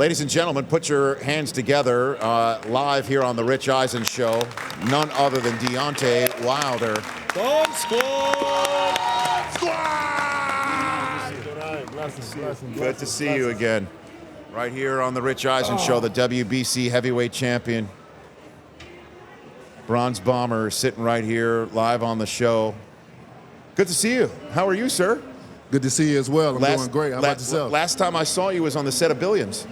Ladies and gentlemen, put your hands together live here on the Rich Eisen Show. None other than Deontay Wilder. Bomb squad! Good to see you again. Right here on the Rich Eisen Show, the WBC heavyweight champion. Bronze Bomber sitting right here live on the show. Good to see you. How are you, sir? Good to see you as well. I'm doing great. How about yourself? Last time I saw you was on the set of Billions.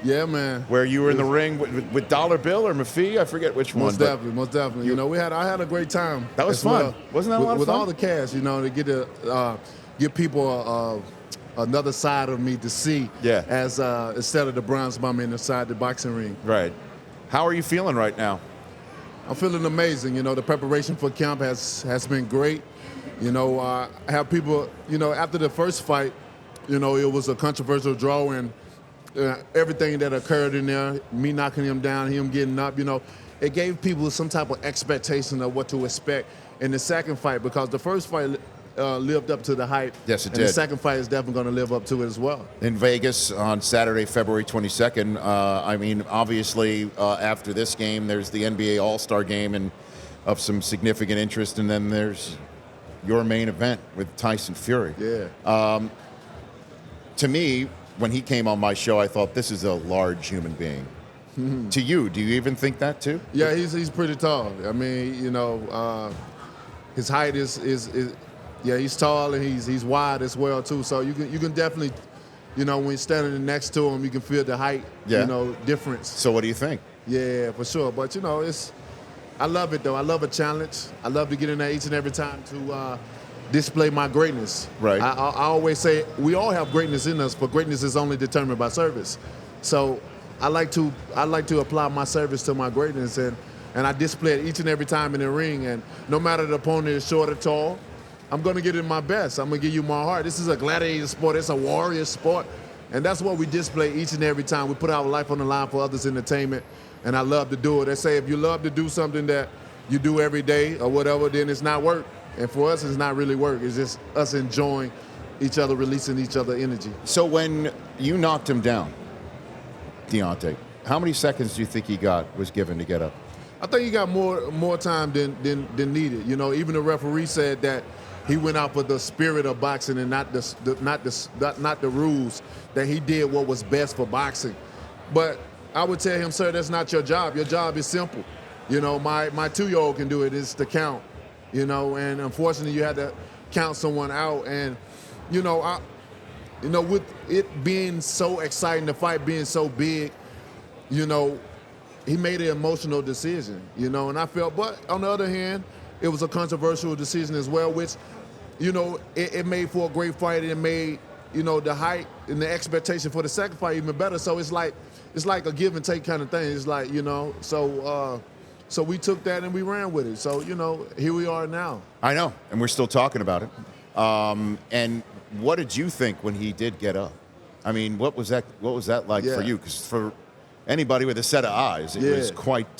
Yeah, man. Where you were in the ring with Dollar Bill or Mafee, I forget which one. Most definitely. You know, I had a great time. That was fun. Well. Wasn't that a lot of fun? With all the cast, you know, to get to give people another side of me to see. Yeah. As instead of the bronze bomber inside the boxing ring. Right. How are you feeling right now? I'm feeling amazing. You know, the preparation for camp has been great. You know, I have people, you know, after the first fight, you know, it was a controversial draw, and everything that occurred in there, me knocking him down, him getting up, you know, it gave people some type of expectation of what to expect in the second fight, because the first fight lived up to the hype. Yes, it and did. The second fight is definitely going to live up to it as well. In Vegas on Saturday, February 22nd. I mean, obviously, after this game, there's the NBA All-Star game and of some significant interest, and then there's your main event with Tyson Fury. Yeah. To me, when he came on my show, I thought this is a large human being. To you, do you even think that too? Yeah, he's pretty tall. I mean, you know, his height is yeah, he's tall, and he's wide as well too. So you can definitely, you know, when you're standing next to him, you can feel the height, you know, difference. So what do you think? Yeah, for sure. But you know, I love it though. I love a challenge. I love to get in there each and every time to display my greatness. Right. I always say we all have greatness in us, but greatness is only determined by service. So I like to apply my service to my greatness, and I display it each and every time in the ring. And no matter the opponent is short or tall, I'm gonna get in my best. I'm gonna give you my heart. This is a gladiator sport. It's a warrior sport, and that's what we display each and every time. We put our life on the line for others' entertainment. And I love to do it. They say if you love to do something that you do every day or whatever, then it's not work. And for us, it's not really work. It's just us enjoying each other, releasing each other energy. So when you knocked him down, Deontay, how many seconds do you think he was given to get up? I think he got more time than needed. You know, even the referee said that he went out for the spirit of boxing and not the rules. That he did what was best for boxing, but I would tell him, sir, that's not your job. Your job is simple. You know, my 2-year-old can do it. It's the count. You know, and unfortunately, you had to count someone out. And you know, with it being so exciting, the fight being so big, you know, he made an emotional decision. You know, and I felt, but on the other hand, it was a controversial decision as well, which, you know, it made for a great fight. It made, you know, the hype and the expectation for the second fight even better. So it's like a give and take kind of thing. It's like, you know, so we took that and we ran with it. So, you know, here we are now. I know, and we're still talking about it. And what did you think when he did get up? I mean, what was that like for you? Because for anybody with a set of eyes, it was quite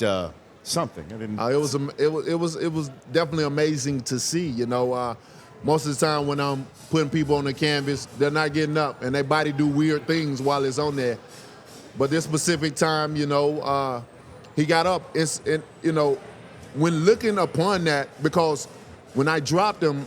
something. It was definitely amazing to see. You know, most of the time when I'm putting people on the canvas, they're not getting up, and their body do weird things while it's on there. But this specific time, you know, he got up. You know, when looking upon that, because when I dropped him,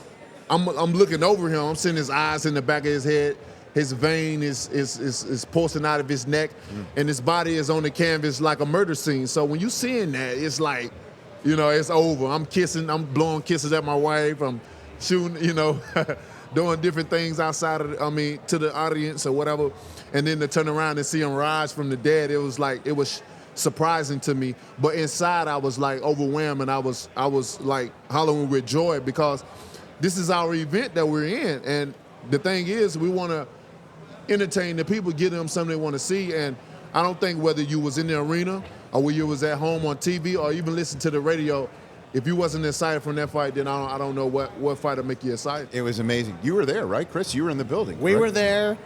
I'm looking over him. I'm seeing his eyes in the back of his head. His vein is pulsing out of his neck, and his body is on the canvas like a murder scene. So when you seeing that, it's like, you know, it's over. I'm blowing kisses at my wife. I'm shooting, you know, doing different things outside of, to the audience or whatever. And then to turn around and see him rise from the dead, it was surprising to me. But inside, I was like overwhelmed, and I was like hollering with joy, because this is our event that we're in. And the thing is, we want to entertain the people, give them something they want to see. And I don't think whether you was in the arena or whether you was at home on TV or even listen to the radio, if you wasn't excited from that fight, then I don't know what fight would make you excited. It was amazing. You were there, right, Chris? You were in the building. We were there.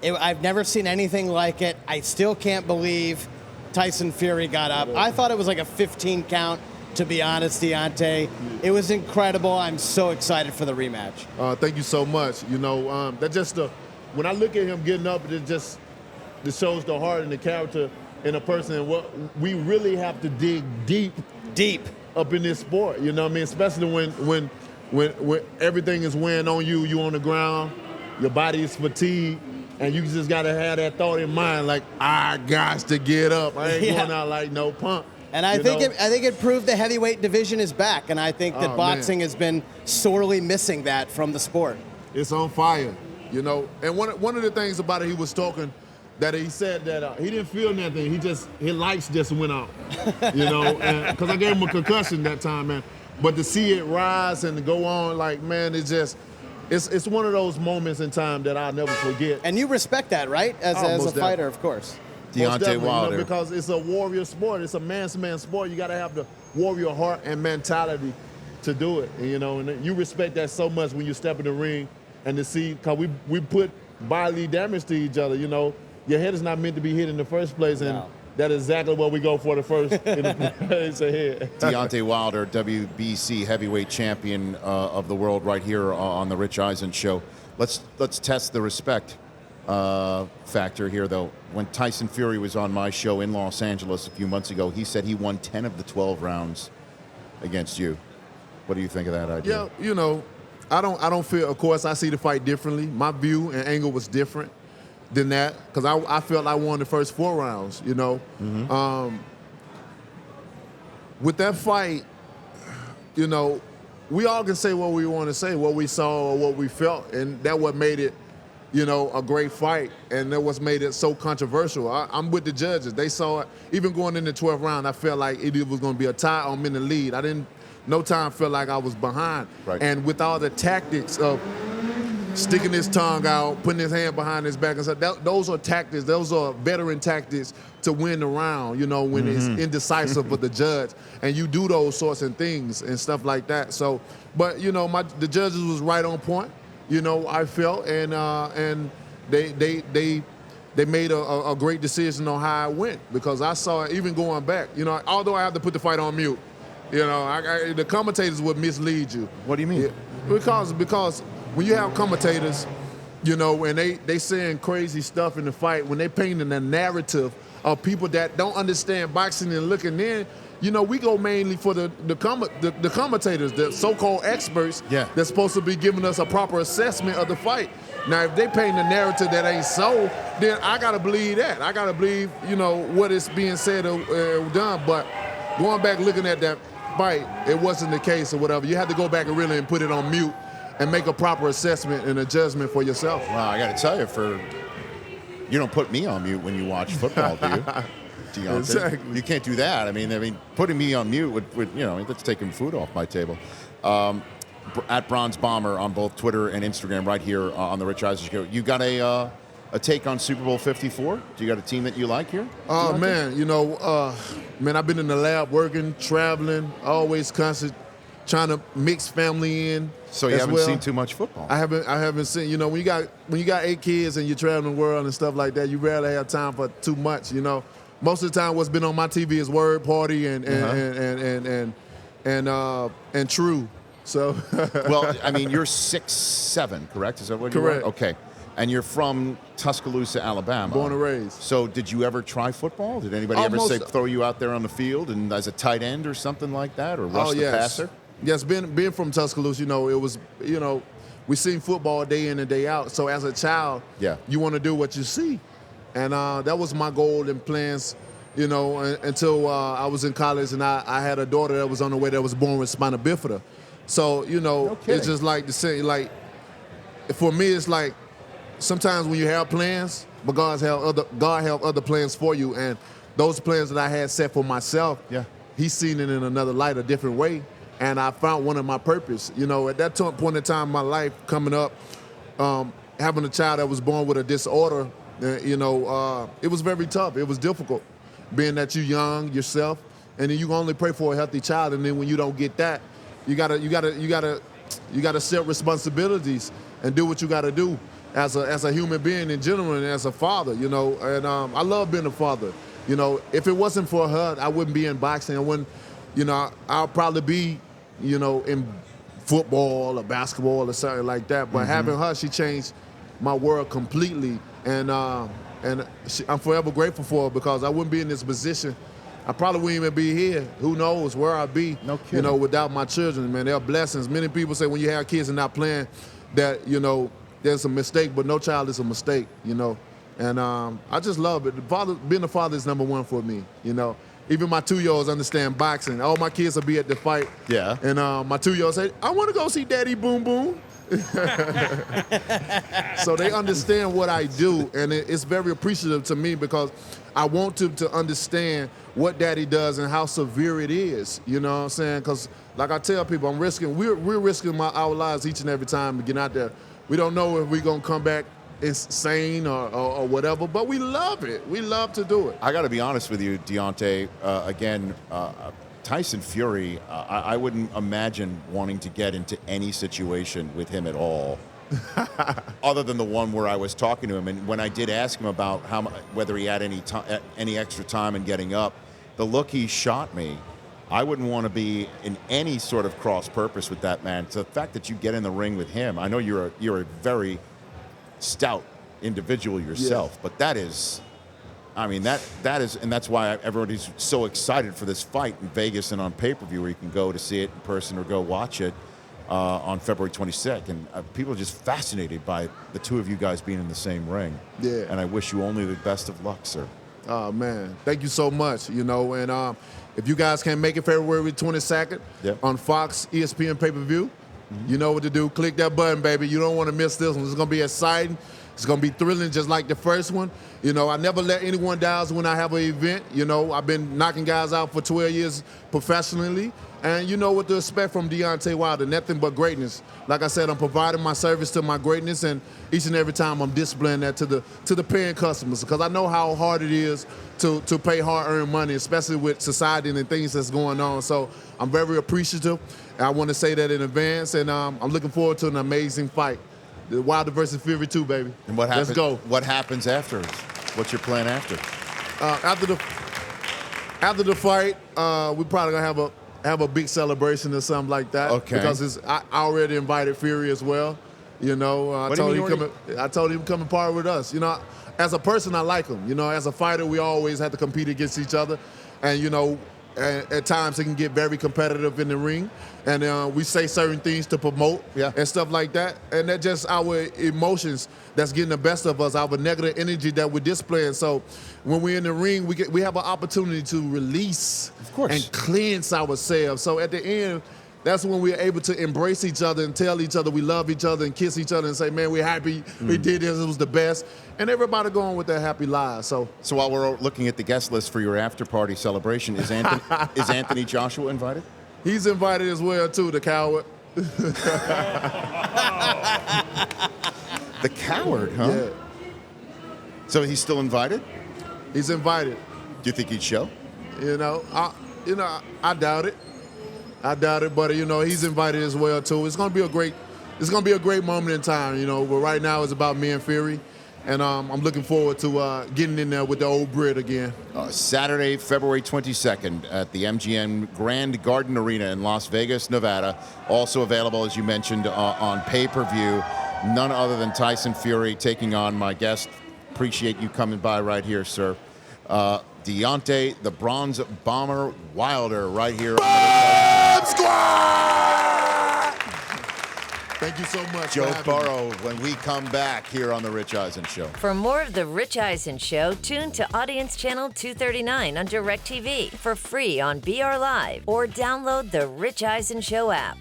I've never seen anything like it. I still can't believe Tyson Fury got up. I thought it was like a 15 count, to be honest, Deontay. It was incredible. I'm so excited for the rematch. Thank you so much. You know, that just when I look at him getting up, it just that shows the heart and the character in a person. And what we really have to dig deep up in this sport. You know what I mean? Especially when everything is weighing on you, you on the ground, your body is fatigued, and you just gotta have that thought in mind, like, I got to get up. I ain't going out like no punk. And I think it proved the heavyweight division is back, and I think that boxing has been sorely missing that from the sport. It's on fire, you know. And one of the things about it, he was talking that he said that he didn't feel nothing. His lights just went out, you know, because I gave him a concussion that time, man. But to see it rise and to go on, like, man, it's one of those moments in time that I'll never forget. And you respect that, right? As a fighter, of course. Deontay Wilder. You know, because it's a warrior sport. It's a man-to-man sport. You got to have the warrior heart and mentality to do it. And, you know, and you respect that so much when you step in the ring and to see, because we put bodily damage to each other, you know. Your head is not meant to be hit in the first place, and that is exactly what we go for the first in the place ahead. Deontay Wilder, WBC heavyweight champion of the world, right here on the Rich Eisen show. Let's test the respect factor here, though. When Tyson Fury was on my show in Los Angeles a few months ago, he said he won 10 of the 12 rounds against you. What do you think of that idea? Yeah, you know, I don't feel. Of course, I see the fight differently. My view and angle was different than that, because I felt I won the first 4 rounds, you know. With that fight, you know, we all can say what we want to say, what we saw or what we felt, and that what made it, you know, a great fight, and that what's made it so controversial. I'm with the judges. They saw it. Even going in the 12th round, I felt like it was going to be a tie or I'm in the lead. I didn't, no time felt like I was behind. Right. And with all the tactics of sticking his tongue out, putting his hand behind his back, and stuff, those are tactics. Those are veteran tactics to win the round, you know, when it's indecisive for the judge. And you do those sorts of things and stuff like that. So, but, you know, the judges was right on point, you know, I felt, and they made a great decision on how it went, because I saw it even going back. You know, although I have to put the fight on mute, you know, the commentators would mislead you. What do you mean? Yeah, because when you have commentators, you know, and they saying crazy stuff in the fight, when they painting a narrative of people that don't understand boxing and looking in, you know, we go mainly for the commentators, the so-called experts that's supposed to be giving us a proper assessment of the fight. Now, if they paint a narrative that ain't so, then I gotta believe that. I gotta believe, you know, what is being said or done. But going back looking at that fight, it wasn't the case or whatever. You had to go back and really put it on mute and make a proper assessment and a judgment for yourself. Well, I got to tell you, you don't put me on mute when you watch football, do you? Deontay? Exactly. You can't do that. I mean, putting me on mute would you know, that's taking food off my table. At Bronze Bomber on both Twitter and Instagram, right here on the Rich Eisen Show. You got a take on Super Bowl 54? Do you got a team that you like here? Oh, man, you know, man, I've been in the lab working, traveling, always constant, trying to mix family in. So you haven't seen too much football. I haven't seen, you know, when you got 8 kids and you're traveling the world and stuff like that, you rarely have time for too much, you know. Most of the time what's been on my TV is Word Party and True. So well, I mean, you're 6'7", correct? Is that what you are? Correct. Okay. And you're from Tuscaloosa, Alabama. Born and raised. So did you ever try football? Did anybody ever throw you out there on the field and as a tight end or something like that, or rush the passer? Yes, being from Tuscaloosa, you know, it was, you know, we seen football day in and day out. So as a child, you want to do what you see. And that was my goal and plans, you know, until I was in college, and I had a daughter that was on the way that was born with spina bifida. So, you know, it's just like the same, like, for me, it's like sometimes when you have plans, but God have other plans for you. And those plans that I had set for myself, he's seen it in another light, a different way. And I found one of my purpose. You know, at that point in time in my life, coming up, having a child that was born with a disorder, you know, it was very tough. It was difficult, being that you're young yourself, and then you can only pray for a healthy child. And then when you don't get that, you gotta set responsibilities and do what you gotta do as a human being in general and as a father. You know, and I love being a father. You know, if it wasn't for her, I wouldn't be in boxing. I wouldn't. You know, I'll probably be, you know, in football or basketball or something like that. But having her, she changed my world completely. And and I'm forever grateful for her because I wouldn't be in this position. I probably wouldn't even be here. Who knows where I'd be, No kidding. without my children, man. They're blessings. Many people say when you have kids and not playing that, there's a mistake, but no child is a mistake, And I just love it. Being a father is number one for me, Even my 2-year-olds understand boxing. All my kids will be at the fight. Yeah. And my 2-year-old say, I want to go see Daddy Boom Boom. So they understand what I do, and it's very appreciative to me because I want to understand what Daddy does and how severe it is. You know what I'm saying? Because like I tell people, we're risking our lives each and every time we get out there. We don't know if we're going to come back insane or whatever, but we love it. We love to do it. I got to be honest with you, Deontay. Tyson Fury, I wouldn't imagine wanting to get into any situation with him at all, other than the one where I was talking to him. And when I did ask him about whether he had any extra time in getting up, the look he shot me, I wouldn't want to be in any sort of cross purpose with that man. So the fact that you get in the ring with him, I know you're a very stout individual yourself, but that is. I mean, that is, and that's why everybody's so excited for this fight in Vegas and on pay-per-view, where you can go to see it in person or go watch it on February 22nd. And people are just fascinated by the two of you guys being in the same ring. Yeah. And I wish you only the best of luck, sir. Oh, man. Thank you so much, And if you guys can make it February 22nd on Fox ESPN pay-per-view, you know what to do. Click that button, baby. You don't want to miss this one. It's going to be exciting. It's going to be thrilling just like the first one. I never let anyone down when I have an event. I've been knocking guys out for 12 years professionally. And you know what to expect from Deontay Wilder, nothing but greatness. Like I said, I'm providing my service to my greatness, and each and every time I'm displaying that to the paying customers, because I know how hard it is to pay hard-earned money, especially with society and the things that's going on. So I'm very appreciative. I want to say that in advance, and I'm looking forward to an amazing fight. The Wilder versus Fury 2, baby. And what happens? Let's go. What happens after? What's your plan after? After the fight, we probably gonna have a big celebration or something like that. Okay. Because I already invited Fury as well. I told him come and part with us. As a person, I like him. As a fighter, we always have to compete against each other, and at times it can get very competitive in the ring, and we say certain things to promote and stuff like that, and that's just our emotions that's getting the best of us, our negative energy that we're displaying. So when we're in the ring, we have an opportunity to release and cleanse ourselves. So at the end, that's when we're able to embrace each other and tell each other we love each other and kiss each other and say, man, we're happy we did this, it was the best. And everybody going with their happy lives. So while we're looking at the guest list for your after-party celebration, is Anthony Joshua invited? He's invited as well, too, the coward. The coward, huh? Yeah. So he's still invited? He's invited. Do you think he'd show? I doubt it. But he's invited as well too. It's gonna be a great moment in time. But right now it's about me and Fury, and I'm looking forward to getting in there with the old Brit again. Saturday, February 22nd at the MGM Grand Garden Arena in Las Vegas, Nevada. Also available, as you mentioned, on pay-per-view. None other than Tyson Fury taking on my guest. Appreciate you coming by right here, sir. Deontay, the Bronze Bomber Wilder, right here on the Squad! Thank you so much. Joe Burrow, when we come back here on The Rich Eisen Show. For more of The Rich Eisen Show, tune to Audience Channel 239 on DirecTV for free on BR Live or download the Rich Eisen Show app.